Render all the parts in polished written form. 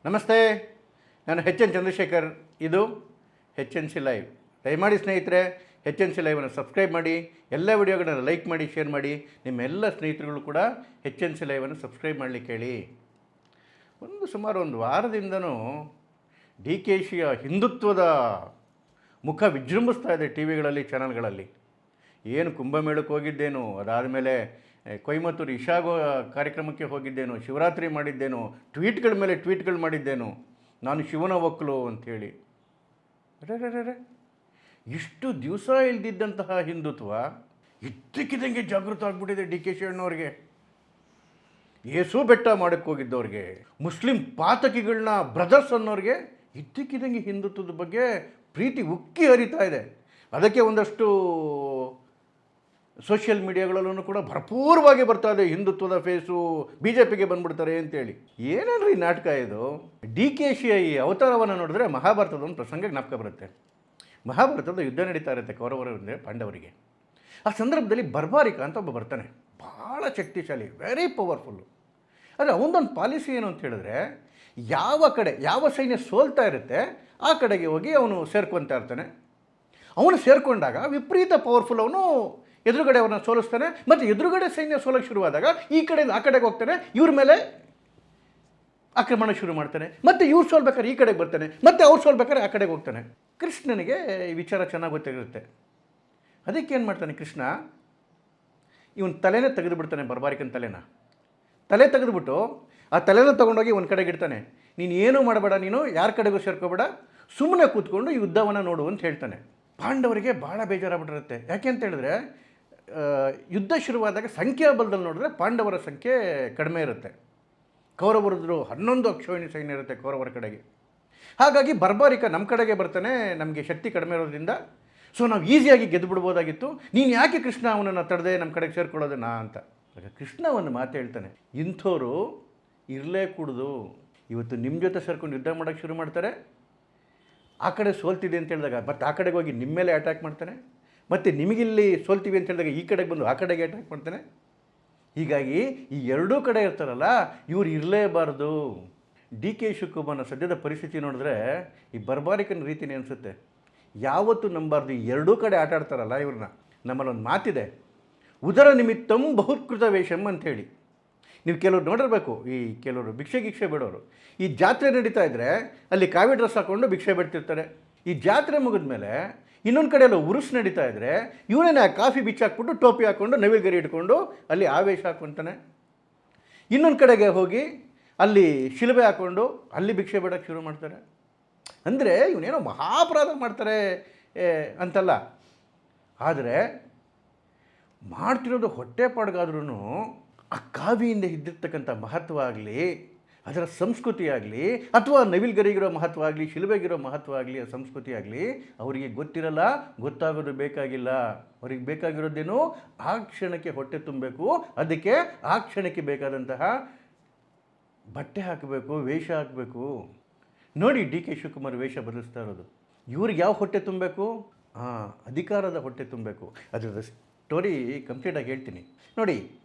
ನಮಸ್ತೆ, ನಾನು H N Chandrashekhar. ಇದು ಎಚ್ ಎನ್ ಸಿ ಲೈವ್. ದಯಮಾಡಿ ಸ್ನೇಹಿತರೆ, ಎಚ್ ಎನ್ ಸಿ ಲೈವನ್ನು ಸಬ್ಸ್ಕ್ರೈಬ್ ಮಾಡಿ, ಎಲ್ಲ ವಿಡಿಯೋಗಳನ್ನ ಲೈಕ್ ಮಾಡಿ, ಶೇರ್ ಮಾಡಿ. ನಿಮ್ಮೆಲ್ಲ ಸ್ನೇಹಿತರುಗಳು ಕೂಡ ಎಚ್ ಎನ್ ಸಿ ಲೈವನ್ನು ಸಬ್ಸ್ಕ್ರೈಬ್ ಮಾಡಲಿಕ್ಕೆ ಹೇಳಿ. ಸುಮಾರು ಒಂದು ವಾರದಿಂದನೂ ಡಿ ಕೆ ಶಿಯ ಹಿಂದುತ್ವದ ಮುಖ ವಿಜೃಂಭಿಸ್ತಾ ಇದೆ ಟಿ ವಿಗಳಲ್ಲಿ, ಚಾನಲ್ಗಳಲ್ಲಿ. ಏನು ಕುಂಭಮೇಳಕ್ಕೆ ಹೋಗಿದ್ದೇನು, ಅದಾದಮೇಲೆ ಕೊಯಮತ್ತೂರು ಇಶಾಗೋ ಕಾರ್ಯಕ್ರಮಕ್ಕೆ ಹೋಗಿದ್ದೇನು, ಶಿವರಾತ್ರಿ ಮಾಡಿದ್ದೇನು, ಟ್ವೀಟ್ಗಳ ಮೇಲೆ ಟ್ವೀಟ್ಗಳು ಮಾಡಿದ್ದೇನು, ನಾನು ಶಿವನ ಒಕ್ಕಲು ಅಂಥೇಳಿ. ರೇ ಇಷ್ಟು ದಿವಸ ಇಲ್ದಿದ್ದಂತಹ ಹಿಂದುತ್ವ ಇದ್ದಕ್ಕಿದ್ದಂಗೆ ಜಾಗೃತ ಆಗಿಬಿಟ್ಟಿದೆ ಡಿ ಕೆ ಶಿ ಅಣ್ಣವ್ರಿಗೆ. ಏಸು ಬೆಟ್ಟ ಮಾಡೋಕ್ಕೆ ಹೋಗಿದ್ದವ್ರಿಗೆ, ಮುಸ್ಲಿಂ ಪಾತಕಿಗಳನ್ನ ಬ್ರದರ್ಸ್ ಅನ್ನೋರಿಗೆ ಇದ್ದಕ್ಕಿದ್ದಂಗೆ ಹಿಂದುತ್ವದ ಬಗ್ಗೆ ಪ್ರೀತಿ ಉಕ್ಕಿ ಹರಿತಾ ಇದೆ. ಅದಕ್ಕೆ ಒಂದಷ್ಟು ಸೋಷಿಯಲ್ ಮೀಡಿಯಾಗಳಲ್ಲೂ ಕೂಡ ಭರಪೂರವಾಗಿ ಬರ್ತಾ ಇದೆ, ಹಿಂದುತ್ವದ ಫೇಸು ಬಿ ಜೆ ಪಿಗೆ ಬಂದ್ಬಿಡ್ತಾರೆ ಅಂತೇಳಿ. ಏನೇನ್ರಿ ನಾಟಕ ಇದು? ಡಿ ಕೆ ಶಿಯ ಈ ಅವತಾರವನ್ನು ನೋಡಿದ್ರೆ ಮಹಾಭಾರತದ ಒಂದು ಪ್ರಸಂಗ ಜ್ಞಾಪಕ ಬರುತ್ತೆ. ಮಹಾಭಾರತದ ಯುದ್ಧ ನಡೀತಾ ಇರುತ್ತೆ ಕೌರವರು ಅಂದರೆ ಪಾಂಡವರಿಗೆ. ಆ ಸಂದರ್ಭದಲ್ಲಿ ಬರ್ಬಾರಿಕ ಅಂತ ಒಬ್ಬ ಬರ್ತಾನೆ, ಭಾಳ ಶಕ್ತಿಶಾಲಿ, ವೆರಿ ಪವರ್ಫುಲ್ಲು. ಆದರೆ ಅವನದೊಂದು ಪಾಲಿಸಿ ಏನು ಅಂತ ಹೇಳಿದ್ರೆ, ಯಾವ ಸೈನ್ಯ ಸೋಲ್ತಾ ಇರುತ್ತೆ ಆ ಕಡೆಗೆ ಹೋಗಿ ಅವನು ಸೇರ್ಕೊತಾ ಇರ್ತಾನೆ. ಅವನು ಸೇರಿಕೊಂಡಾಗ ವಿಪರೀತ ಪವರ್ಫುಲ್ ಅವನು ಎದುರುಗಡೆ ಅವ್ರನ್ನ ಸೋಲಿಸ್ತಾನೆ. ಮತ್ತು ಎದುರುಗಡೆ ಸೈನ್ಯ ಸೋಲಕ್ಕೆ ಶುರುವಾದಾಗ ಈ ಕಡೆಯಿಂದ ಆ ಕಡೆಗೆ ಹೋಗ್ತಾನೆ, ಇವ್ರ ಮೇಲೆ ಆಕ್ರಮಣ ಶುರು ಮಾಡ್ತಾನೆ. ಮತ್ತು ಇವ್ರು ಸೋಲ್ಬೇಕಾದ್ರೆ ಈ ಕಡೆಗೆ ಬರ್ತಾನೆ, ಮತ್ತು ಅವ್ರು ಸೋಲ್ಬೇಕಾದ್ರೆ ಆ ಕಡೆಗೆ ಹೋಗ್ತಾನೆ. ಕೃಷ್ಣನಿಗೆ ಈ ವಿಚಾರ ಚೆನ್ನಾಗಿ ಗೊತ್ತಿರುತ್ತೆ. ಅದಕ್ಕೆ ಏನು ಮಾಡ್ತಾನೆ ಕೃಷ್ಣ, ಇವನ್ ತಲೆನೇ ತೆಗೆದುಬಿಡ್ತಾನೆ, ಬರ್ಬಾರಿಕನ ತಲೆ ತೆಗೆದುಬಿಟ್ಟು ಆ ತಲೆನ ತೊಗೊಂಡೋಗಿ ಒಂದು ಕಡೆಗೆ ಇಡ್ತಾನೆ. ನೀನು ಏನೂ ಮಾಡಬೇಡ, ನೀನು ಯಾರ ಕಡೆಗೂ ಸೇರ್ಕೋಬೇಡ, ಸುಮ್ಮನೆ ಕೂತ್ಕೊಂಡು ಈ ಯುದ್ಧವನ್ನು ನೋಡು ಅಂತ ಹೇಳ್ತಾನೆ. ಪಾಂಡವರಿಗೆ ಭಾಳ ಬೇಜಾರಾಗ್ಬಿಟ್ಟಿರುತ್ತೆ. ಯಾಕೆ ಅಂತ ಹೇಳಿದ್ರೆ, ಯುದ್ಧ ಶುರುವಾದಾಗ ಸಂಖ್ಯಾಬಲದಲ್ಲಿ ನೋಡಿದ್ರೆ ಪಾಂಡವರ ಸಂಖ್ಯೆ ಕಡಿಮೆ ಇರುತ್ತೆ. ಕೌರವರದ್ದು 11 ಅಕ್ಷೋಹಿಣಿ ಸೈನ್ಯ ಇರುತ್ತೆ ಕೌರವರ ಕಡೆಗೆ. ಹಾಗಾಗಿ ಬರ್ಬಾರಿಕ ನಮ್ಮ ಕಡೆಗೆ ಬರ್ತಾನೆ, ನಮಗೆ ಶಕ್ತಿ ಕಡಿಮೆ ಇರೋದ್ರಿಂದ. ಸೊ ನಾವು ಈಸಿಯಾಗಿ ಗೆದ್ದು ಬಿಡ್ಬೋದಾಗಿತ್ತು. ನೀನು ಯಾಕೆ ಕೃಷ್ಣ ಅವನನ್ನು ತಡೆದೆ ನಮ್ಮ ಕಡೆಗೆ ಸೇರ್ಕೊಳ್ಳೋದನ್ನ ಅಂತ. ಆಗ ಕೃಷ್ಣ ಒಂದು ಮಾತು ಹೇಳ್ತಾನೆ, ಇಂಥವ್ರು ಇರಲೇ ಕೂಡುದು. ಇವತ್ತು ನಿಮ್ಮ ಜೊತೆ ಸೇರ್ಕೊಂಡು ಯುದ್ಧ ಮಾಡೋಕ್ಕೆ ಶುರು ಮಾಡ್ತಾರೆ, ಆ ಕಡೆ ಸೋಲ್ತಿದೆ ಅಂತ ಹೇಳಿದಾಗ ಮತ್ತು ಆ ಕಡೆಗೆ ಹೋಗಿ ನಿಮ್ಮ ಮೇಲೆ ಅಟ್ಯಾಕ್ ಮಾಡ್ತಾನೆ, ಮತ್ತು ನಿಮಗಿಲ್ಲಿ ಸೋಲ್ತೀವಿ ಅಂತ ಹೇಳಿದಾಗ ಈ ಕಡೆಗೆ ಬಂದು ಆ ಕಡೆಗೆ ಅಟ್ಯಾಕ್ ಮಾಡ್ತಾನೆ. ಹೀಗಾಗಿ ಈ ಎರಡೂ ಕಡೆ ಇರ್ತಾರಲ್ಲ, ಇವ್ರು ಇರಲೇಬಾರ್ದು. ಡಿ ಕೆ ಶಿವಕುಮಾರ್ನ ಸದ್ಯದ ಪರಿಸ್ಥಿತಿ ನೋಡಿದ್ರೆ ಈ ಬರ್ಬಾರಿಕನ ರೀತಿನೇ ಅನಿಸುತ್ತೆ. ಯಾವತ್ತೂ ನಂಬಾರ್ದು, ಈ ಎರಡೂ ಕಡೆ ಆಟ ಆಡ್ತಾರಲ್ಲ ಇವ್ರನ್ನ. ನಮ್ಮಲ್ಲೊಂದು ಮಾತಿದೆ, ಉದರ ನಿಮಿತ್ತಂ ಬಹುತ್ಕೃತ ವೇಷಮ್ ಅಂಥೇಳಿ. ನೀವು ಕೆಲವ್ರು ನೋಡಿರಬೇಕು, ಈ ಕೆಲವರು ಭಿಕ್ಷೆ ಬಿಡೋರು. ಈ ಜಾತ್ರೆ ನಡೀತಾ ಇದ್ದರೆ ಅಲ್ಲಿ ಕಾವಿ ಡ್ರೆಸ್ ಹಾಕ್ಕೊಂಡು ಭಿಕ್ಷೆ ಬಿಡ್ತಿರ್ತಾರೆ. ಈ ಜಾತ್ರೆ ಮುಗಿದ ಮೇಲೆ ಇನ್ನೊಂದು ಕಡೆ ಎಲ್ಲ ಉರುಸು ನಡೀತಾ ಇದ್ದರೆ ಇವನೇನೆ ಕಾಫಿ ಬಿಚ್ಚಾಕ್ಬಿಟ್ಟು ಟೋಪಿ ಹಾಕ್ಕೊಂಡು ನವಿಲ್ಗರಿ ಇಟ್ಕೊಂಡು ಅಲ್ಲಿ ಆವೇಶ ಹಾಕ್ಕೊಂತಾನೆ. ಇನ್ನೊಂದು ಕಡೆಗೆ ಹೋಗಿ ಅಲ್ಲಿ ಶಿಲುಬೆ ಹಾಕ್ಕೊಂಡು ಅಲ್ಲಿ ಭಿಕ್ಷೆ ಬಿಡೋಕ್ಕೆ ಶುರು ಮಾಡ್ತಾರೆ. ಅಂದರೆ ಇವನೇನೋ ಮಹಾಪರಾಧ ಮಾಡ್ತಾರೆ ಅಂತಲ್ಲ, ಆದರೆ ಮಾಡ್ತಿರೋದು ಹೊಟ್ಟೆಪಾಡ್ಗಾದ್ರೂ ಆ ಕಾವಿಯಿಂದ ಇದ್ದಿರ್ತಕ್ಕಂಥ ಮಹತ್ವ ಆಗಲಿ, ಅದರ ಸಂಸ್ಕೃತಿ ಆಗಲಿ, ಅಥವಾ ನವಿಲ್ಗರಿಗಿರೋ ಮಹತ್ವ ಆಗಲಿ, ಶಿಲುಬೆಗಿರೋ ಮಹತ್ವ ಆಗಲಿ, ಆ ಸಂಸ್ಕೃತಿ ಆಗಲಿ ಅವರಿಗೆ ಗೊತ್ತಿರಲ್ಲ, ಗೊತ್ತಾಗೋದು ಬೇಕಾಗಿಲ್ಲ. ಅವ್ರಿಗೆ ಬೇಕಾಗಿರೋದೇನು, ಆ ಕ್ಷಣಕ್ಕೆ ಹೊಟ್ಟೆ ತುಂಬಬೇಕು. ಅದಕ್ಕೆ ಆ ಕ್ಷಣಕ್ಕೆ ಬೇಕಾದಂತಹ ಬಟ್ಟೆ ಹಾಕಬೇಕು, ವೇಷ ಹಾಕಬೇಕು. ನೋಡಿ ಡಿ ಕೆ ಶಿವಕುಮಾರ್ ವೇಷ ಬದಲಿಸ್ತಾ ಇರೋದು. ಇವ್ರಿಗೆ ಯಾವ ಹೊಟ್ಟೆ ತುಂಬಬೇಕು? ಅಧಿಕಾರದ ಹೊಟ್ಟೆ ತುಂಬಬೇಕು. ಅದರ ಸ್ಟೋರಿ ಕಂಪ್ಲೀಟಾಗಿ ಹೇಳ್ತೀನಿ ನೋಡಿ.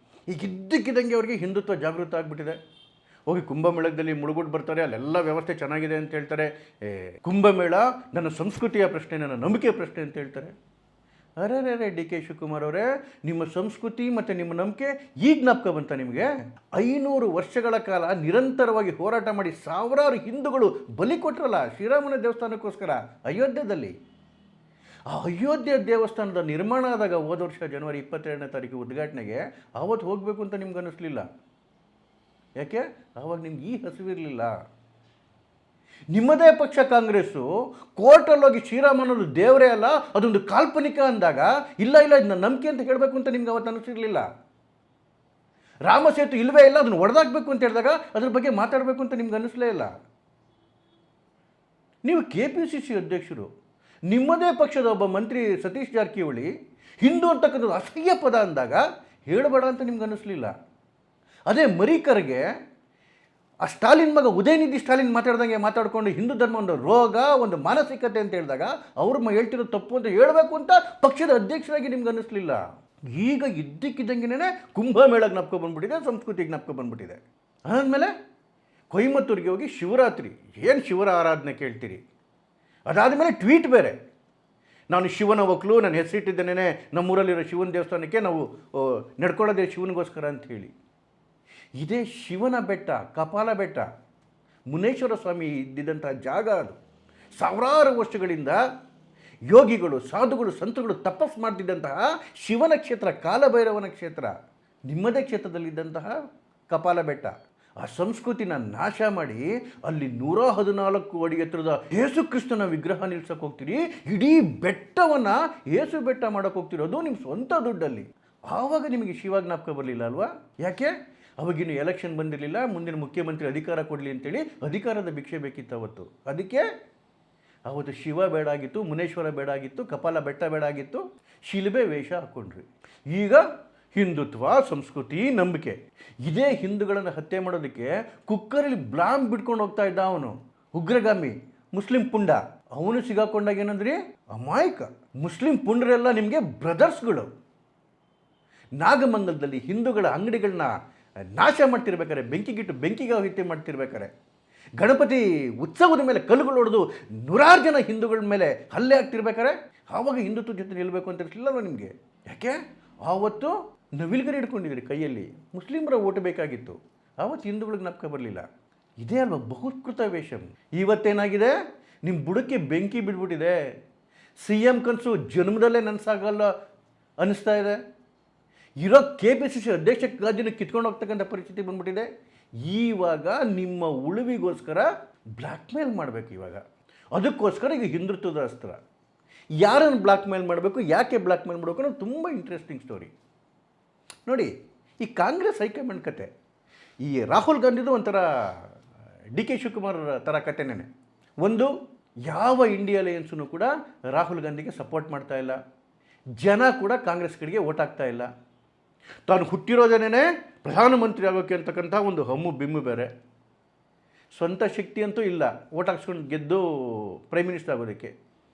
ಈಗ ಇದ್ದಕ್ಕಿದ್ದಂಗೆ ಅವ್ರಿಗೆ ಹಿಂದುತ್ವ ಜಾಗೃತ ಆಗಿಬಿಟ್ಟಿದೆ. ಹೋಗಿ ಕುಂಭಮೇಳದಲ್ಲಿ ಮುಳುಗುಟ್ಟು ಬರ್ತಾರೆ, ಅಲ್ಲೆಲ್ಲ ವ್ಯವಸ್ಥೆ ಚೆನ್ನಾಗಿದೆ ಅಂತ ಹೇಳ್ತಾರೆ. ಕುಂಭಮೇಳ ನನ್ನ ಸಂಸ್ಕೃತಿಯ ಪ್ರಶ್ನೆ, ನನ್ನ ನಂಬಿಕೆ ಪ್ರಶ್ನೆ ಅಂತ ಹೇಳ್ತಾರೆ. ಅರೆ ಡಿ ಕೆ ಶಿವಕುಮಾರ್ ಅವರೇ, ನಿಮ್ಮ ಸಂಸ್ಕೃತಿ ಮತ್ತು ನಿಮ್ಮ ನಂಬಿಕೆ ಈಗ ಜ್ಞಾಪಕ ಬಂತ ನಿಮಗೆ? 500 ವರ್ಷಗಳ ಕಾಲ ನಿರಂತರವಾಗಿ ಹೋರಾಟ ಮಾಡಿ ಸಾವಿರಾರು ಹಿಂದೂಗಳು ಬಲಿ ಕೊಟ್ಟರಲ್ಲ ಶ್ರೀರಾಮನ ದೇವಸ್ಥಾನಕ್ಕೋಸ್ಕರ ಅಯೋಧ್ಯದಲ್ಲಿ. ಆ ಅಯೋಧ್ಯೆ ದೇವಸ್ಥಾನದ ನಿರ್ಮಾಣ ಆದಾಗ ಹೋದ ವರ್ಷ ಜನವರಿ 22ನೇ ತಾರೀಕು ಉದ್ಘಾಟನೆಗೆ ಆವತ್ತು ಹೋಗಬೇಕು ಅಂತ ನಿಮ್ಗೆ ಅನ್ನಿಸ್ಲಿಲ್ಲ. ಯಾಕೆ? ಆವಾಗ ನಿಮ್ಗೆ ಈ ಹಸಿವಿರಲಿಲ್ಲ. ನಿಮ್ಮದೇ ಪಕ್ಷ ಕಾಂಗ್ರೆಸ್ಸು ಕೋರ್ಟಲ್ಲೋಗಿ ಶ್ರೀರಾಮನದು ದೇವರೇ ಅಲ್ಲ, ಅದೊಂದು ಕಾಲ್ಪನಿಕ ಅಂದಾಗ ಇಲ್ಲ ಇದನ್ನ ನಂಬಿಕೆ ಅಂತ ಹೇಳಬೇಕು ಅಂತ ನಿಮ್ಗೆ ಅವತ್ತು ಅನ್ನಿಸಿರಲಿಲ್ಲ. ರಾಮಸೇತು ಇಲ್ಲವೇ ಇಲ್ಲ, ಅದನ್ನು ಒಡೆದಾಕಬೇಕು ಅಂತ ಹೇಳಿದಾಗ ಅದ್ರ ಬಗ್ಗೆ ಮಾತಾಡಬೇಕು ಅಂತ ನಿಮ್ಗೆ ಅನ್ನಿಸ್ಲೇ ಇಲ್ಲ. ನೀವು KPCC ಅಧ್ಯಕ್ಷರು, ನಿಮ್ಮದೇ ಪಕ್ಷದ ಒಬ್ಬ ಮಂತ್ರಿ ಸತೀಶ್ ಜಾರಕಿಹೊಳಿ ಹಿಂದೂ ಅಂತಕ್ಕಂಥದ್ದು ಅಸಹ್ಯ ಪದ ಅಂದಾಗ ಹೇಳಬೇಡ ಅಂತ ನಿಮ್ಗೆ ಅನ್ನಿಸ್ಲಿಲ್ಲ. ಅದೇ ಮರೀಕರ್ಗೆ ಆ ಸ್ಟಾಲಿನ್ ಮಗ ಉದಯನಿಧಿ ಸ್ಟಾಲಿನ್ ಮಾತಾಡ್ದಂಗೆ ಮಾತಾಡಿಕೊಂಡು ಹಿಂದೂ ಧರ್ಮ ಒಂದು ರೋಗ, ಒಂದು ಮಾನಸಿಕತೆ ಅಂತ ಹೇಳಿದಾಗ ಅವ್ರ ಹೇಳ್ತಿರೋದು ತಪ್ಪು ಅಂತ ಹೇಳಬೇಕು ಅಂತ ಪಕ್ಷದ ಅಧ್ಯಕ್ಷರಾಗಿ ನಿಮ್ಗೆ ಅನ್ನಿಸ್ಲಿಲ್ಲ. ಈಗ ಇದ್ದಕ್ಕಿದ್ದಂಗೆ ಕುಂಭಮೇಳ ಜ್ಞಾಪಕ ಬಂದ್ಬಿಟ್ಟಿದೆ, ಸಂಸ್ಕೃತಿ ಜ್ಞಾಪಕ ಬಂದ್ಬಿಟ್ಟಿದೆ. ಆದಮೇಲೆ ಕೊಯಮತ್ತೂರಿಗೆ ಹೋಗಿ ಶಿವರಾತ್ರಿ, ಏನು ಶಿವರ ಆರಾಧನೆ ಕೇಳ್ತೀರಿ. ಅದಾದಮೇಲೆ ಟ್ವೀಟ್ ಬೇರೆ, ನಾನು ಶಿವನ ಒಕ್ಕಲು, ನಾನು ಹೆಸರಿಟ್ಟಿದ್ದೇನೆ ನಮ್ಮೂರಲ್ಲಿರೋ ಶಿವನ ದೇವಸ್ಥಾನಕ್ಕೆ, ನಾವು ನಡ್ಕೊಳ್ಳೋದೇ ಶಿವನಿಗೋಸ್ಕರ ಅಂತ ಹೇಳಿ. ಇದೇ ಶಿವನ ಬೆಟ್ಟ, ಕಪಾಲ ಬೆಟ್ಟ, ಮುನೇಶ್ವರ ಸ್ವಾಮಿ ಇದ್ದಿದ್ದಂಥ ಜಾಗ ಅದು. ಸಾವಿರಾರು ವರ್ಷಗಳಿಂದ ಯೋಗಿಗಳು, ಸಾಧುಗಳು, ಸಂತರುಗಳು ತಪಸ್ಸು ಮಾಡ್ತಿದ್ದಂತಹ ಶಿವನ ಕ್ಷೇತ್ರ, ಕಾಲಭೈರವನ ಕ್ಷೇತ್ರ, ನಿಮ್ಮದೇ ಕ್ಷೇತ್ರದಲ್ಲಿದ್ದಂತಹ ಕಪಾಲ ಬೆಟ್ಟ. ಆ ಸಂಸ್ಕೃತಿನ ನಾಶ ಮಾಡಿ ಅಲ್ಲಿ 114 ಅಡಿ ಎತ್ತರದ ಯೇಸು ಕ್ರಿಸ್ತನ ವಿಗ್ರಹ ನಿಲ್ಸಕ್ಕೆ ಹೋಗ್ತೀರಿ. ಇಡೀ ಬೆಟ್ಟವನ್ನು ಯೇಸು ಬೆಟ್ಟ ಮಾಡೋಕ್ಕೆ ಹೋಗ್ತಿರೋದು ನಿಮ್ಮ ಸ್ವಂತ ದುಡ್ಡಲ್ಲಿ. ಆವಾಗ ನಿಮಗೆ ಶಿವ ಜ್ಞಾಪಕ ಬರಲಿಲ್ಲ ಅಲ್ವಾ? ಯಾಕೆ? ಅವಾಗಿನ್ನು ಎಲೆಕ್ಷನ್ ಬಂದಿರಲಿಲ್ಲ, ಮುಂದಿನ ಮುಖ್ಯಮಂತ್ರಿ ಅಧಿಕಾರ ಕೊಡಲಿ ಅಂತೇಳಿ ಅಧಿಕಾರದ ಭಿಕ್ಷೆ ಬೇಕಿತ್ತು ಅವತ್ತು. ಅದಕ್ಕೆ ಅವತ್ತು ಶಿವ ಬೇಡಾಗಿತ್ತು, ಮುನೇಶ್ವರ ಬೇಡಾಗಿತ್ತು, ಕಪಾಲ ಬೆಟ್ಟ ಬೇಡಾಗಿತ್ತು, ಶಿಲುಬೆ ವೇಷ ಹಾಕ್ಕೊಂಡ್ರಿ. ಈಗ ಹಿಂದುತ್ವ, ಸಂಸ್ಕೃತಿ, ನಂಬಿಕೆ, ಇದೇ ಹಿಂದೂಗಳನ್ನು ಹತ್ಯೆ ಮಾಡೋದಕ್ಕೆ ಕುಕ್ಕರಲ್ಲಿ ಬ್ಲಾಮ್ ಬಿಟ್ಕೊಂಡು ಹೋಗ್ತಾ ಇದ್ದ ಅವನು ಉಗ್ರಗಾಮಿ ಮುಸ್ಲಿಂ ಪುಂಡ. ಅವನು ಸಿಗಾಕೊಂಡಾಗ ಏನಂದ್ರಿ? ಅಮಾಯಕ. ಮುಸ್ಲಿಂ ಪುಂಡರೆಲ್ಲ ನಿಮಗೆ ಬ್ರದರ್ಸ್ಗಳು. ನಾಗಮಂಗಲದಲ್ಲಿ ಹಿಂದೂಗಳ ಅಂಗಡಿಗಳನ್ನ ನಾಶ ಮಾಡ್ತಿರ್ಬೇಕಾರೆ, ಬೆಂಕಿಗೆ ಹತ್ಯೆ ಮಾಡ್ತಿರ್ಬೇಕಾರೆ, ಗಣಪತಿ ಉತ್ಸವದ ಮೇಲೆ ಕಲ್ಲುಗಳು ಹೊಡೆದು 100 ಜನ ಹಿಂದೂಗಳ ಮೇಲೆ ಹಲ್ಲೆ ಆಗ್ತಿರ್ಬೇಕಾರೆ, ಆವಾಗ ಹಿಂದುತ್ವ ಜೊತೆ ನಿಲ್ಲಬೇಕು ಅಂತ ಇರಲಿಲ್ಲವ ನಿಮಗೆ. ಯಾಕೆ? ಆವತ್ತು ನವಿಲ್ಗರಿ ಹಿಡ್ಕೊಂಡಿದ್ರಿ ಕೈಯಲ್ಲಿ, ಮುಸ್ಲಿಮರ ಓಟ್ ಬೇಕಾಗಿತ್ತು, ಆವತ್ತು ಹಿಂದೂಗಳಿಗೆ ಜ್ಞಾಪಕ ಬರಲಿಲ್ಲ. ಇದೇ ಅಲ್ವಾ ಬಹುಕೃತ ವೇಷಂ. ಇವತ್ತೇನಾಗಿದೆ? ನಿಮ್ಮ ಬುಡಕ್ಕೆ ಬೆಂಕಿ ಬಿಡ್ಬಿಟ್ಟಿದೆ. CM ಕನಸು ಜನ್ಮದಲ್ಲೇ ನನಸಾಗಲ್ಲ ಅನ್ನಿಸ್ತಾ ಇದೆ. ಇರೋ KPCC ಅಧ್ಯಕ್ಷ ಗಾದಿನ ಕಿತ್ಕೊಂಡು ಹೋಗ್ತಕ್ಕಂಥ ಪರಿಸ್ಥಿತಿ ಬಂದ್ಬಿಟ್ಟಿದೆ. ಇವಾಗ ನಿಮ್ಮ ಉಳಿವಿಗೋಸ್ಕರ ಬ್ಲ್ಯಾಕ್ ಮೇಲ್ ಮಾಡಬೇಕು. ಇವಾಗ ಅದಕ್ಕೋಸ್ಕರ ಈಗ ಹಿಂದುತ್ವದ ಅಸ್ತ್ರ. ಯಾರನ್ನು ಬ್ಲ್ಯಾಕ್ ಮೇಲ್ ಮಾಡಬೇಕು, ಯಾಕೆ ಬ್ಲ್ಯಾಕ್ ಮೇಲ್ ಮಾಡಬೇಕು ಅನ್ನೋದು ತುಂಬ ಇಂಟ್ರೆಸ್ಟಿಂಗ್ ಸ್ಟೋರಿ. ನೋಡಿ, ಈ ಕಾಂಗ್ರೆಸ್ ಹೈಕಮಾಂಡ್ ಕತೆ, ಈ ರಾಹುಲ್ ಗಾಂಧಿದು ಒಂಥರ DK ಶಿವಕುಮಾರ್ ಥರ ಕತೆನೇ. ಒಂದು, ಯಾವ ಇಂಡಿಯಾ ಅಲಯನ್ಸೂ ಕೂಡ ರಾಹುಲ್ ಗಾಂಧಿಗೆ ಸಪೋರ್ಟ್ ಮಾಡ್ತಾ ಇಲ್ಲ. ಜನ ಕೂಡ ಕಾಂಗ್ರೆಸ್ ಕಡೆಗೆ ಓಟ್ ಆಗ್ತಾ ಇಲ್ಲ. ತಾನು ಹುಟ್ಟಿರೋದೇನೇ ಪ್ರಧಾನಮಂತ್ರಿ ಆಗೋಕ್ಕೆ ಅಂತಕ್ಕಂಥ ಒಂದು ಹಮ್ಮು ಬಿಮ್ಮು ಬೇರೆ. ಸ್ವಂತ ಶಕ್ತಿ ಅಂತೂ ಇಲ್ಲ ಓಟ್ ಹಾಕ್ಸ್ಕೊಂಡು ಗೆದ್ದು ಪ್ರೈಮ್ ಮಿನಿಸ್ಟರ್ ಆಗೋದಕ್ಕೆ.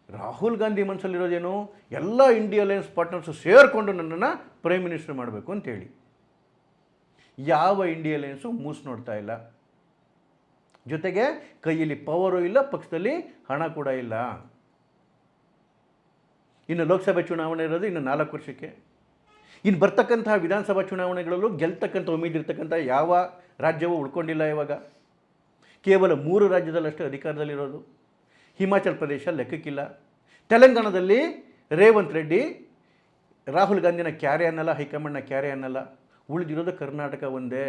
ರಾಹುಲ್ ಗಾಂಧಿ ಮನಸ್ಸಲ್ಲಿರೋದೇನು? ಎಲ್ಲ ಇಂಡಿಯಾ ಅಲಯನ್ಸ್ ಪಾರ್ಟ್ನರ್ಸು ಸೇರಿಕೊಂಡು ನನ್ನನ್ನು ಪ್ರೈಮ್ ಮಿನಿಸ್ಟರ್ ಮಾಡಬೇಕು ಅಂತೇಳಿ. ಯಾವ ಇಂಡಿಯಾ ಅಲಯನ್ಸು ಮೂಸ್ ನೋಡ್ತಾ ಇಲ್ಲ. ಜೊತೆಗೆ ಕೈಯಲ್ಲಿ ಪವರು ಇಲ್ಲ, ಪಕ್ಷದಲ್ಲಿ ಹಣ ಕೂಡ ಇಲ್ಲ. ಇನ್ನು ಲೋಕಸಭೆ ಚುನಾವಣೆ ಇರೋದು ಇನ್ನು 4 ವರ್ಷಕ್ಕೆ. ಇನ್ನು ಬರ್ತಕ್ಕಂತಹ ವಿಧಾನಸಭಾ ಚುನಾವಣೆಗಳಲ್ಲೂ ಗೆಲ್ತಕ್ಕಂಥ ಉಮೇದಿರ್ತಕ್ಕಂಥ ಯಾವ ರಾಜ್ಯವೂ ಉಳ್ಕೊಂಡಿಲ್ಲ. ಇವಾಗ ಕೇವಲ 3 ರಾಜ್ಯದಲ್ಲಷ್ಟೇ ಅಧಿಕಾರದಲ್ಲಿರೋದು. ಹಿಮಾಚಲ್ ಪ್ರದೇಶ ಲೆಕ್ಕಕ್ಕಿಲ್ಲ. ತೆಲಂಗಾಣದಲ್ಲಿ ರೇವಂತ್ ರೆಡ್ಡಿ ರಾಹುಲ್ ಗಾಂಧಿನ ಕ್ಯಾರೆ ಅನ್ನಲ್ಲ, ಹೈಕಮಾಂಡ್ನ ಕ್ಯಾರೆ ಅನ್ನಲ್ಲ. ಉಳಿದಿರೋದು ಕರ್ನಾಟಕ ಒಂದೇ.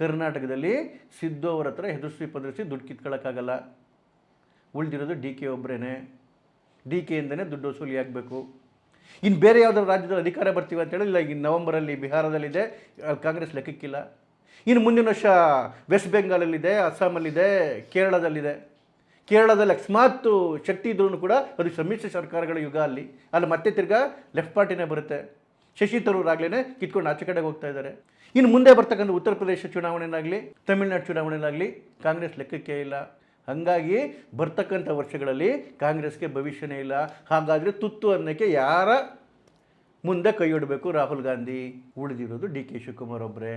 ಕರ್ನಾಟಕದಲ್ಲಿ ಸಿದ್ದು ಅವರ ಹತ್ರ ಹೆದರ್ಸಿ ದುಡ್ಡು ಕಿತ್ಕೊಳ್ಳೋಕ್ಕಾಗಲ್ಲ. ಉಳಿದಿರೋದು DK ಒಬ್ಬರೇ. DKಯಿಂದನೇ ದುಡ್ಡು ವಸೂಲಿ ಆಗಬೇಕು. ಇನ್ನು ಬೇರೆ ಯಾವುದಾದ್ರು ರಾಜ್ಯದಲ್ಲಿ ಅಧಿಕಾರ ಬರ್ತೀವಿ ಅಂತ ಹೇಳಿಲ್ಲ. ಈಗ ನವಂಬರಲ್ಲಿ ಬಿಹಾರದಲ್ಲಿದೆ, ಕಾಂಗ್ರೆಸ್ ಲೆಕ್ಕಕ್ಕಿಲ್ಲ. ಇನ್ನು ಮುಂದಿನ ವರ್ಷ ವೆಸ್ಟ್ ಬೆಂಗಾಲಲ್ಲಿದೆ, ಅಸ್ಸಾಮಲ್ಲಿದೆ, ಕೇರಳದಲ್ಲಿದೆ. ಕೇರಳದಲ್ಲಿ ಅಕಸ್ಮಾತ್ ಶಕ್ತಿ ಇದ್ರೂ ಕೂಡ ಅದು ಸಮ್ಮಿಶ್ರ ಸರ್ಕಾರಗಳ ಯುಗ. ಅಲ್ಲಿ ಮತ್ತೆ ತಿರ್ಗಾ ಲೆಫ್ಟ್ ಪಾರ್ಟಿನೇ ಬರುತ್ತೆ. ಶಶಿ ತರೂರ್ ಆಗಲೇ ಕಿತ್ಕೊಂಡು ಆಚೆ ಕಡೆಗೆ ಹೋಗ್ತಾ ಇದ್ದಾರೆ. ಇನ್ನು ಮುಂದೆ ಬರ್ತಕ್ಕಂಥ ಉತ್ತರ ಪ್ರದೇಶ ಚುನಾವಣೆನಾಗಲಿ, ತಮಿಳುನಾಡು ಚುನಾವಣೆನಾಗಲಿ ಕಾಂಗ್ರೆಸ್ ಲೆಕ್ಕಕ್ಕೆ ಇಲ್ಲ. ಹಾಗಾಗಿ ಬರ್ತಕ್ಕಂಥ ವರ್ಷಗಳಲ್ಲಿ ಕಾಂಗ್ರೆಸ್ಗೆ ಭವಿಷ್ಯನೇ ಇಲ್ಲ. ಹಾಗಾದರೆ ತುತ್ತು ಅನ್ನೋಕ್ಕೆ ಯಾರ ಮುಂದೆ ಕೈ ಇಡಬೇಕು? ರಾಹುಲ್ ಗಾಂಧಿ. ಉಳಿದಿರೋದು DK ಶಿವಕುಮಾರ್ ಒಬ್ಬರೇ.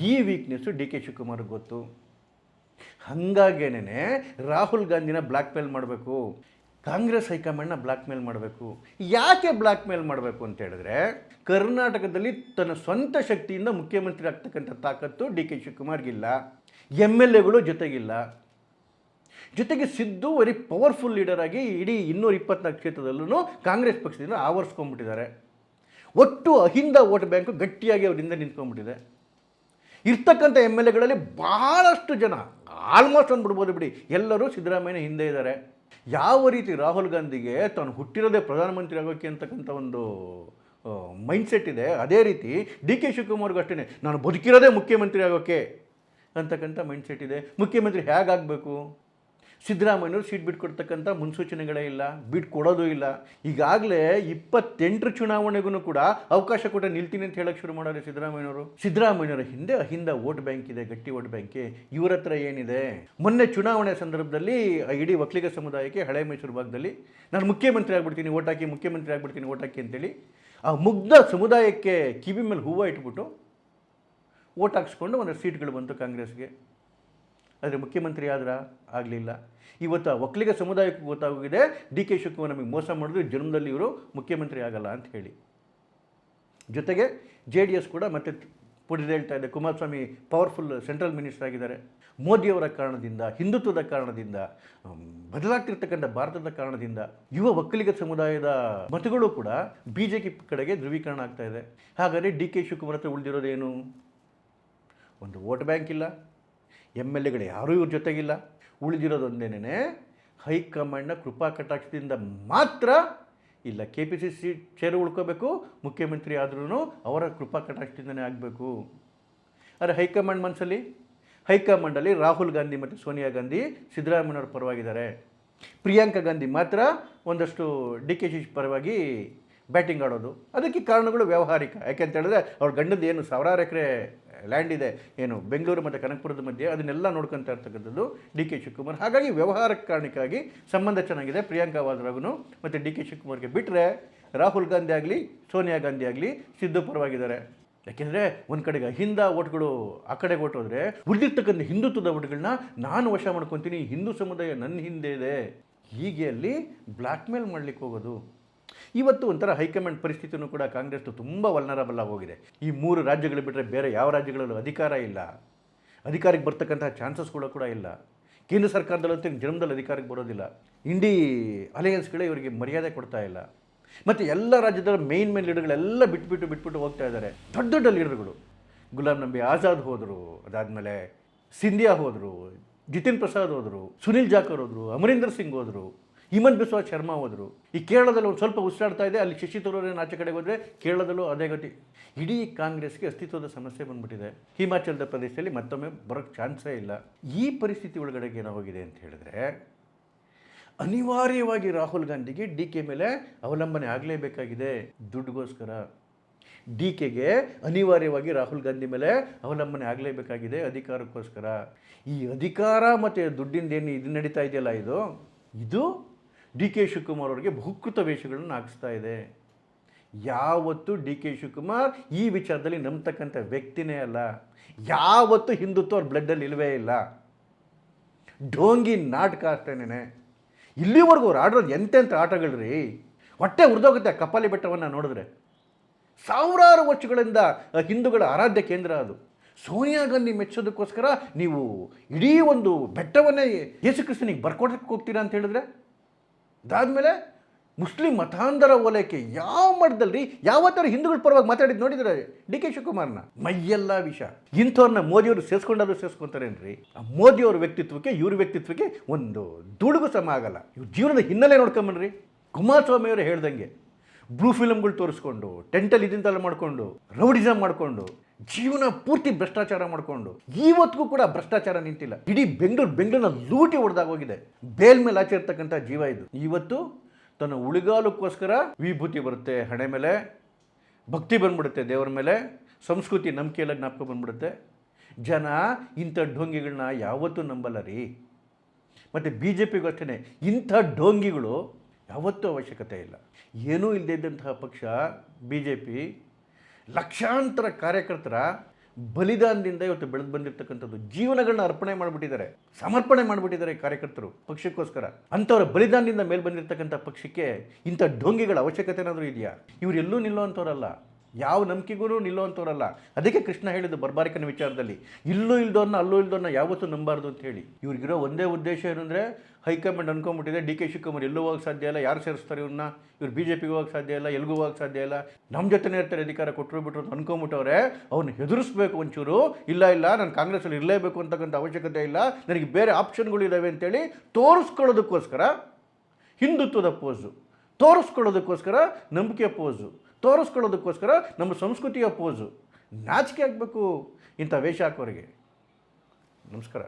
ಈ ವೀಕ್ನೆಸ್ಸು DK ಶಿವಕುಮಾರ್ಗೆ ಗೊತ್ತು. ಹಾಗಾಗೇನೆ ರಾಹುಲ್ ಗಾಂಧಿನ ಬ್ಲ್ಯಾಕ್ ಮೇಲ್ ಮಾಡಬೇಕು, ಕಾಂಗ್ರೆಸ್ ಹೈಕಮಾಂಡ್ನ ಬ್ಲ್ಯಾಕ್ ಮೇಲ್ ಮಾಡಬೇಕು. ಯಾಕೆ ಬ್ಲ್ಯಾಕ್ ಮೇಲ್ ಮಾಡಬೇಕು ಅಂತ ಹೇಳಿದ್ರೆ, ಕರ್ನಾಟಕದಲ್ಲಿ ತನ್ನ ಸ್ವಂತ ಶಕ್ತಿಯಿಂದ ಮುಖ್ಯಮಂತ್ರಿ ಆಗ್ತಕ್ಕಂಥ ತಾಕತ್ತು DK ಶಿವಕುಮಾರ್ಗಿಲ್ಲ. MLAಗಳು ಜೊತೆಗಿಲ್ಲ. ಜೊತೆಗೆ ಸಿದ್ದು ವೆರಿ ಪವರ್ಫುಲ್ ಲೀಡರ್ ಆಗಿ ಇಡೀ 224 ಕ್ಷೇತ್ರದಲ್ಲೂ ಕಾಂಗ್ರೆಸ್ ಪಕ್ಷದಿಂದ ಆವರಿಸ್ಕೊಂಡ್ಬಿಟ್ಟಿದ್ದಾರೆ. ಒಟ್ಟು ಅಹಿಂದ ವೋಟ್ ಬ್ಯಾಂಕು ಗಟ್ಟಿಯಾಗಿ ಅವರಿಂದ ನಿಂತ್ಕೊಂಡ್ಬಿಟ್ಟಿದೆ. ಇರ್ತಕ್ಕಂಥ MLAಗಳಲ್ಲಿ ಭಾಳಷ್ಟು ಜನ, ಆಲ್ಮೋಸ್ಟ್ ಅಂದ್ಬಿಡ್ಬೋದು ಬಿಡಿ, ಎಲ್ಲರೂ ಸಿದ್ದರಾಮಯ್ಯನ ಹಿಂದೆ ಇದ್ದಾರೆ. ಯಾವ ರೀತಿ ರಾಹುಲ್ ಗಾಂಧಿಗೆ ತಾನು ಹುಟ್ಟಿರೋದೇ ಪ್ರಧಾನಮಂತ್ರಿ ಆಗೋಕ್ಕೆ ಅಂತಕ್ಕಂಥ ಒಂದು ಮೈಂಡ್ಸೆಟ್ ಇದೆ, ಅದೇ ರೀತಿ DK ಶಿವಕುಮಾರ್ಗೂ ಅಷ್ಟೇ, ನಾನು ಬದುಕಿರೋದೇ ಮುಖ್ಯಮಂತ್ರಿ ಆಗೋಕ್ಕೆ ಅಂತಕ್ಕಂಥ ಮೈಂಡ್ಸೆಟ್ ಇದೆ. ಮುಖ್ಯಮಂತ್ರಿ ಹೇಗಾಗಬೇಕು? ಸಿದ್ದರಾಮಯ್ಯನವರು ಸೀಟ್ ಬಿಟ್ಕೊಡ್ತಕ್ಕಂಥ ಮುನ್ಸೂಚನೆಗಳೇ ಇಲ್ಲ, ಬಿಟ್ಕೊಡೋದು ಇಲ್ಲ. ಈಗಾಗಲೇ 28 ಚುನಾವಣೆಗೂ ಕೂಡ ಅವಕಾಶ ಕೊಟ್ಟು ನಿಲ್ತೀನಿ ಅಂತ ಹೇಳಕ್ಕೆ ಶುರು ಮಾಡೋರು ಸಿದ್ದರಾಮಯ್ಯನವರ ಹಿಂದೆ ಅಹಿಂದ ವೋಟ್ ಬ್ಯಾಂಕ್ ಇದೆ, ಗಟ್ಟಿ ವೋಟ್ ಬ್ಯಾಂಕೇ. ಇವರ ಹತ್ರ ಏನಿದೆ? ಮೊನ್ನೆ ಚುನಾವಣೆ ಸಂದರ್ಭದಲ್ಲಿ ಇಡೀ ಒಕ್ಕಲಿಗ ಸಮುದಾಯಕ್ಕೆ ಹಳೆ ಮೈಸೂರು ಭಾಗದಲ್ಲಿ ನಾನು ಮುಖ್ಯಮಂತ್ರಿ ಆಗ್ಬಿಡ್ತೀನಿ ಓಟ್ ಹಾಕಿ, ಮುಖ್ಯಮಂತ್ರಿ ಆಗ್ಬಿಡ್ತೀನಿ ಓಟ್ ಹಾಕಿ ಅಂತೇಳಿ ಆ ಮುಗ್ಧ ಸಮುದಾಯಕ್ಕೆ ಕಿವಿ ಮೇಲೆ ಹೂವು ಇಟ್ಬಿಟ್ಟು ಓಟ್ ಹಾಕ್ಸ್ಕೊಂಡು ಒಂದಷ್ಟು ಸೀಟ್ಗಳು ಬಂತು ಕಾಂಗ್ರೆಸ್ಗೆ. ಆದರೆ ಮುಖ್ಯಮಂತ್ರಿ ಆಗಲಿಲ್ಲ. ಇವತ್ತು ಒಕ್ಕಲಿಗ ಸಮುದಾಯಕ್ಕೂ ಗೊತ್ತಾಗೋಗಿದೆ ಡಿ ಕೆ ಶಿವಕುಮಾರ್ ನಮಗೆ ಮೋಸ ಮಾಡಿದ್ರು, ಜನ್ಮದಲ್ಲಿ ಇವರು ಮುಖ್ಯಮಂತ್ರಿ ಆಗಲ್ಲ ಅಂತ ಹೇಳಿ. ಜೊತೆಗೆ JDS ಕೂಡ ಮತ್ತೆ ಪುಡಿದೇಳ್ತಾ ಇದೆ. ಕುಮಾರಸ್ವಾಮಿ ಪವರ್ಫುಲ್ ಸೆಂಟ್ರಲ್ ಮಿನಿಸ್ಟರ್ ಆಗಿದ್ದಾರೆ. ಮೋದಿಯವರ ಕಾರಣದಿಂದ, ಹಿಂದುತ್ವದ ಕಾರಣದಿಂದ, ಬದಲಾಗ್ತಿರ್ತಕ್ಕಂಥ ಭಾರತದ ಕಾರಣದಿಂದ ಯುವ ಒಕ್ಕಲಿಗ ಸಮುದಾಯದ ಮತಗಳು ಕೂಡ BJP ಕಡೆಗೆ ಧ್ರುವೀಕರಣ ಆಗ್ತಾ ಇದೆ. ಹಾಗಾದರೆ ಡಿ ಕೆ ಶಿವಕುಮಾರ್ ಹತ್ರ ಉಳಿದಿರೋದೇನು? ಒಂದು ವೋಟ್ ಬ್ಯಾಂಕ್ ಇಲ್ಲ, MLAಗಳು ಯಾರೂ ಇವ್ರ ಜೊತೆಗಿಲ್ಲ. ಉಳಿದಿರೋದೊಂದೇನೇ ಹೈಕಮಾಂಡ್ನ ಕೃಪಾ ಕಟಾಕ್ಷದಿಂದ ಮಾತ್ರ ಇಲ್ಲ KPCC ಚೇರು ಉಳ್ಕೋಬೇಕು, ಮುಖ್ಯಮಂತ್ರಿ ಆದ್ರೂ ಅವರ ಕೃಪಾ ಕಟಾಕ್ಷದಿಂದನೇ ಆಗಬೇಕು. ಆದರೆ ಹೈಕಮಾಂಡ್ ಮನಸ್ಸಲ್ಲಿ, ಹೈಕಮಾಂಡಲ್ಲಿ ರಾಹುಲ್ ಗಾಂಧಿ ಮತ್ತು ಸೋನಿಯಾ ಗಾಂಧಿ ಸಿದ್ದರಾಮಯ್ಯನವ್ರ ಪರವಾಗಿದ್ದಾರೆ. ಪ್ರಿಯಾಂಕಾ ಗಾಂಧಿ ಮಾತ್ರ ಒಂದಷ್ಟು DKಶಿ ಪರವಾಗಿ ಬ್ಯಾಟಿಂಗ್ ಆಡೋದು. ಅದಕ್ಕೆ ಕಾರಣಗಳು ವ್ಯಾವಹಾರಿಕ. ಯಾಕೆಂತ ಹೇಳಿದ್ರೆ ಅವ್ರ ಗಂಡದ ಏನು ಸಾವಿರಾರು ಎಕರೆ ಲ್ಯಾಂಡ್ ಇದೆ, ಏನು ಬೆಂಗಳೂರು ಮತ್ತು ಕನಕಪುರದ ಮಧ್ಯೆ, ಅದನ್ನೆಲ್ಲ ನೋಡ್ಕೊತಾ ಇರ್ತಕ್ಕಂಥದ್ದು ಡಿ ಕೆ ಶಿವಕುಮಾರ್. ಹಾಗಾಗಿ ವ್ಯವಹಾರಕ್ಕೆ ಕಾರಣಕ್ಕಾಗಿ ಸಂಬಂಧ ಚೆನ್ನಾಗಿದೆ ಪ್ರಿಯಾಂಕಾ ವಾದ್ರಾಗೂ ಮತ್ತು ಡಿ ಕೆ ಶಿವಕುಮಾರ್ಗೆ. ಬಿಟ್ಟರೆ ರಾಹುಲ್ ಗಾಂಧಿ ಆಗಲಿ, ಸೋನಿಯಾ ಗಾಂಧಿ ಆಗಲಿ ಸಿದ್ದು ಪರವಾಗಿದ್ದಾರೆ. ಯಾಕೆಂದರೆ ಒಂದು ಕಡೆಗೆ ಅಹಿಂದ ಓಟ್ಗಳು ಆ ಕಡೆಗೆ ಓಟೋದ್ರೆ ಉಳಿದಿರ್ತಕ್ಕಂಥ ಹಿಂದುತ್ವದ ಓಟ್ಗಳನ್ನ ನಾನು ವಶ ಮಾಡ್ಕೊತೀನಿ, ಹಿಂದೂ ಸಮುದಾಯ ನನ್ನ ಹಿಂದೆ ಇದೆ, ಹೀಗೆ ಅಲ್ಲಿ ಬ್ಲ್ಯಾಕ್ ಮೇಲ್ ಮಾಡಲಿಕ್ಕೆ ಹೋಗೋದು. ಇವತ್ತು ಒಂಥರ ಹೈಕಮಾಂಡ್ ಪರಿಸ್ಥಿತಿಯೂ ಕೂಡ ಕಾಂಗ್ರೆಸ್ದು ತುಂಬ ವಲ್ನರಬಲ್ ಆಗೋಗಿದೆ. ಈ 3 ರಾಜ್ಯಗಳು ಬಿಟ್ಟರೆ ಬೇರೆ ಯಾವ ರಾಜ್ಯಗಳಲ್ಲೂ ಅಧಿಕಾರ ಇಲ್ಲ, ಅಧಿಕಾರಕ್ಕೆ ಬರ್ತಕ್ಕಂಥ ಚಾನ್ಸಸ್ಗಳು ಕೂಡ ಇಲ್ಲ. ಕೇಂದ್ರ ಸರ್ಕಾರದಲ್ಲಂತೂ ಜನ್ಮದಲ್ಲಿ ಅಧಿಕಾರಕ್ಕೆ ಬರೋದಿಲ್ಲ. ಇಂಡಿ ಅಲಯನ್ಸ್ಗಳೇ ಇವರಿಗೆ ಮರ್ಯಾದೆ ಕೊಡ್ತಾ ಇಲ್ಲ. ಮತ್ತು ಎಲ್ಲ ರಾಜ್ಯದ ಮೇನ್ ಲೀಡರ್ಗಳೆಲ್ಲ ಬಿಟ್ಬಿಟ್ಟು ಹೋಗ್ತಾ ಇದ್ದಾರೆ. ದೊಡ್ಡ ಲೀಡರ್ಗಳು, ಗುಲಾಂ ನಬಿ ಆಜಾದ್ ಹೋದರು, ಅದಾದಮೇಲೆ ಸಿಂಧಿಯಾ ಹೋದರು, ಜಿತಿನ್ ಪ್ರಸಾದ್ ಹೋದರು, ಸುನಿಲ್ ಜಾಖರ್ ಹೋದರು, ಅಮರೀಂದರ್ ಸಿಂಗ್ ಹೋದರು, ಹಿಮಂತ್ ಬಿಸ್ವಾ ಶರ್ಮಾ ಹೋದರು. ಈ ಕೇರಳದಲ್ಲಿ ಒಂದು ಸ್ವಲ್ಪ ಉಸಿರಾಡ್ತಾ ಇದೆ, ಅಲ್ಲಿ ಶಶಿ ತರೂರೇನು ಆಚೆ ಕಡೆಗೆ ಹೋದರೆ ಕೇರಳದಲ್ಲೂ ಅದೇ ಗತಿ. ಇಡೀ ಕಾಂಗ್ರೆಸ್ಗೆ ಅಸ್ತಿತ್ವದ ಸಮಸ್ಯೆ ಬಂದ್ಬಿಟ್ಟಿದೆ. ಹಿಮಾಚಲ ಪ್ರದೇಶದಲ್ಲಿ ಮತ್ತೊಮ್ಮೆ ಬರೋಕ್ಕೆ ಚಾನ್ಸೇ ಇಲ್ಲ. ಈ ಪರಿಸ್ಥಿತಿ ಒಳಗಡೆಗೆ ಏನಾಗೋಗಿದೆ ಅಂತ ಹೇಳಿದ್ರೆ ಅನಿವಾರ್ಯವಾಗಿ ರಾಹುಲ್ ಗಾಂಧಿಗೆ DK ಮೇಲೆ ಅವಲಂಬನೆ ಆಗಲೇಬೇಕಾಗಿದೆ. ದುಡ್ಡುಗೋಸ್ಕರ DKಗೆ ಅನಿವಾರ್ಯವಾಗಿ ರಾಹುಲ್ ಗಾಂಧಿ ಮೇಲೆ ಅವಲಂಬನೆ ಆಗಲೇಬೇಕಾಗಿದೆ ಅಧಿಕಾರಕ್ಕೋಸ್ಕರ. ಈ ಅಧಿಕಾರ ಮತ್ತು ದುಡ್ಡಿಂದೇನು ಇದು ನಡೀತಾ ಇದೆಯಲ್ಲ, ಇದು ಡಿ ಕೆ ಶಿವಕುಮಾರ್ ಅವರಿಗೆ ಬಹುಕೃತ ವೇಷಗಳನ್ನು ಹಾಕಿಸ್ತಾ ಇದೆ. ಯಾವತ್ತು ಡಿ ಕೆ ಶಿವಕುಮಾರ್ ಈ ವಿಚಾರದಲ್ಲಿ ನಂಬತಕ್ಕಂಥ ವ್ಯಕ್ತಿನೇ ಅಲ್ಲ. ಯಾವತ್ತು ಹಿಂದುತ್ವ ಅವ್ರ ಬ್ಲಡ್ಡಲ್ಲಿ ಇಲ್ಲವೇ ಇಲ್ಲ. ಡೋಂಗಿ ನಾಟಕ ಅಷ್ಟೇನೆ. ಇಲ್ಲಿವರೆಗೂ ಅವ್ರು ಆಡೋದು ಎಂತೆಂಥ ಆಟಗಳ್ರಿ, ಹೊಟ್ಟೆ ಉರಿದೋಗುತ್ತೆ ಕಪಾಲಿ ಬೆಟ್ಟವನ್ನು ನೋಡಿದ್ರೆ. ಸಾವಿರಾರು ವರ್ಷಗಳಿಂದ ಹಿಂದೂಗಳ ಆರಾಧ್ಯ ಕೇಂದ್ರ ಅದು. ಸೋನಿಯಾ ಗಾಂಧಿ ಮೆಚ್ಚೋದಕ್ಕೋಸ್ಕರ ನೀವು ಇಡೀ ಒಂದು ಬೆಟ್ಟವನ್ನೇ ಯೇಸು ಕ್ರಿಸ್ತನಿಗೆ ಬರ್ಕೊಡಕ್ಕೆ ಹೋಗ್ತೀರಾ ಅಂತ ಹೇಳಿದ್ರೆ, ಅದಾದಮೇಲೆ ಮುಸ್ಲಿಂ ಮತಾಂಧರ ಓಲೈಕೆ ಯಾವ ಮಟ್ಟದಲ್ಲಿ ಯಾವತ್ತಾರು ಹಿಂದೂಗಳ ಪರವಾಗಿ ಮಾತಾಡಿದ್ದು ನೋಡಿದ್ರೆ ಡಿ ಕೆ ಶಿವಕುಮಾರ್ನ ಮೈಯೆಲ್ಲ ವಿಷ. ಇಂಥವ್ರನ್ನ ಮೋದಿಯವರು ಸೇರಿಸ್ಕೊಂಡಾದ್ರೂ ಸೇರಿಸ್ಕೊತಾರೇನ್ರಿ? ಆ ಮೋದಿಯವ್ರ ವ್ಯಕ್ತಿತ್ವಕ್ಕೆ ಇವ್ರ ವ್ಯಕ್ತಿತ್ವಕ್ಕೆ ಒಂದು ದುಡುಗು ಸಮ ಆಗಲ್ಲ. ಇವ್ರ ಜೀವನದ ಹಿನ್ನೆಲೆ ನೋಡ್ಕೊಂಬನ್ರಿ. ಕುಮಾರಸ್ವಾಮಿಯವರು ಹೇಳ್ದಂಗೆ ಬ್ಲೂ ಫಿಲಮ್ಗಳು ತೋರಿಸ್ಕೊಂಡು, ಟೆಂಟಲ್ಲಿ ಇದೆಂತೆಲ್ಲ ಮಾಡಿಕೊಂಡು, ರೌಡಿಸಮ್ ಮಾಡಿಕೊಂಡು, ಜೀವನ ಪೂರ್ತಿ ಭ್ರಷ್ಟಾಚಾರ ಮಾಡಿಕೊಂಡು ಇವತ್ತಿಗೂ ಕೂಡ ಭ್ರಷ್ಟಾಚಾರ ನಿಂತಿಲ್ಲ. ಇಡೀ ಬೆಂಗಳೂರನ್ನ ಲೂಟಿ ಹೊಡೆದಾಗೋಗಿದೆ. ಬೇಲ್ ಮೇಲೆ ಆಚೆ ಇರ್ತಕ್ಕಂಥ ಜೀವ ಇದು. ಇವತ್ತು ತನ್ನ ಉಳಿಗಾಲಕ್ಕೋಸ್ಕರ ವಿಭೂತಿ ಬರುತ್ತೆ ಹಣೆ ಮೇಲೆ, ಭಕ್ತಿ ಬಂದ್ಬಿಡುತ್ತೆ ದೇವರ ಮೇಲೆ, ಸಂಸ್ಕೃತಿ ನಂಬಿಕೆ ಎಲ್ಲ ಜ್ಞಾಪಕ ಬಂದ್ಬಿಡುತ್ತೆ. ಜನ ಇಂಥ ಢೋಂಗಿಗಳನ್ನ ಯಾವತ್ತೂ ನಂಬಲ್ಲ ರೀ. ಮತ್ತು BJPಗೂ ಅಷ್ಟೇ ಇಂಥ ಢೋಂಗಿಗಳು ಯಾವತ್ತೂ ಅವಶ್ಯಕತೆ ಇಲ್ಲ. ಏನೂ ಇಲ್ಲದೇ ಇದ್ದಂತಹ ಪಕ್ಷ BJP ಲಕ್ಷಾಂತರ ಕಾರ್ಯಕರ್ತರ ಬಲಿದಾನದಿಂದ ಇವತ್ತು ಬೆಳೆದು ಬಂದಿರತಕ್ಕಂಥದ್ದು. ಜೀವನಗಳನ್ನ ಅರ್ಪಣೆ ಮಾಡಿಬಿಟ್ಟಿದ್ದಾರೆ, ಸಮರ್ಪಣೆ ಮಾಡಿಬಿಟ್ಟಿದ್ದಾರೆ ಕಾರ್ಯಕರ್ತರು ಪಕ್ಷಕ್ಕೋಸ್ಕರ. ಅಂಥವ್ರ ಬಲಿದಾನದಿಂದ ಮೇಲೆ ಬಂದಿರತಕ್ಕಂಥ ಪಕ್ಷಕ್ಕೆ ಇಂಥ ಢೋಂಗಿಗಳ ಅವಶ್ಯಕತೆ ಏನಾದರೂ ಇದೆಯಾ? ಇವರು ಎಲ್ಲೂ ನಿಲ್ಲೋ ಅಂಥವ್ರಲ್ಲ, ಯಾವ ನಂಬಿಕೆಗೂ ನಿಲ್ಲುವಂಥವ್ರಲ್ಲ. ಅದಕ್ಕೆ ಕೃಷ್ಣ ಹೇಳಿದ್ದು ಬರ್ಬಾರಿಕನ ವಿಚಾರದಲ್ಲಿ, ಇಲ್ಲೂ ಇಲ್ದವ್ರನ್ನ ಅಲ್ಲೂ ಇಲ್ದವ್ರನ್ನ ಯಾವತ್ತೂ ನಂಬಾರ್ದು ಅಂತ ಹೇಳಿ. ಇವ್ರಿಗಿರೋ ಒಂದೇ ಉದ್ದೇಶ ಏನು ಅಂದರೆ, ಹೈಕಮಾಂಡ್ ಅನ್ಕೊಂಬಿಟ್ಟಿದೆ ಡಿ ಕೆ ಶಿವಕುಮಾರ್ ಎಲ್ಲೂ ಹೋಗಕ್ಕೆ ಸಾಧ್ಯ ಇಲ್ಲ, ಯಾರು ಸೇರಿಸ್ತಾರೆ ಇವ್ರನ್ನ, ಇವ್ರು BJPಗೆ ಹೋಗಕ್ಕೆ ಸಾಧ್ಯ ಇಲ್ಲ, ಎಲ್ಗೂ ಹೋಗಕ್ಕೆ ಸಾಧ್ಯ ಇಲ್ಲ, ನಮ್ಮ ಜೊತೆನೇ ಇರ್ತಾರೆ, ಅಧಿಕಾರ ಕೊಟ್ಟರು ಬಿಟ್ಟರು ಅಂತ ಅನ್ಕೊಂಬಿಟ್ಟವ್ರೆ. ಅವ್ನು ಹೆದರಿಸ್ಬೇಕು ಒಂಚೂರು. ಇಲ್ಲ ನಾನು ಕಾಂಗ್ರೆಸ್ಸಲ್ಲಿ ಇರಲೇಬೇಕು ಅಂತಕ್ಕಂಥ ಅವಶ್ಯಕತೆ ಇಲ್ಲ, ನನಗೆ ಬೇರೆ ಆಪ್ಷನ್ಗಳಿದ್ದಾವೆ ಅಂತೇಳಿ ತೋರಿಸ್ಕೊಳ್ಳೋದಕ್ಕೋಸ್ಕರ ಹಿಂದುತ್ವದ ಪೋಸು, ತೋರಿಸ್ಕೊಳ್ಳೋದಕ್ಕೋಸ್ಕರ ನಂಬಿಕೆ ಪೋಸು, ತೋರಿಸ್ಕೊಳ್ಳೋದಕ್ಕೋಸ್ಕರ ನಮ್ಮ ಸಂಸ್ಕೃತಿಯ ಪೋಸು. ನಾಚಿಕೆ ಆಗಬೇಕು ಇಂಥ ವೇಷ ಹಾಕೋರಿಗೆ. ನಮಸ್ಕಾರ.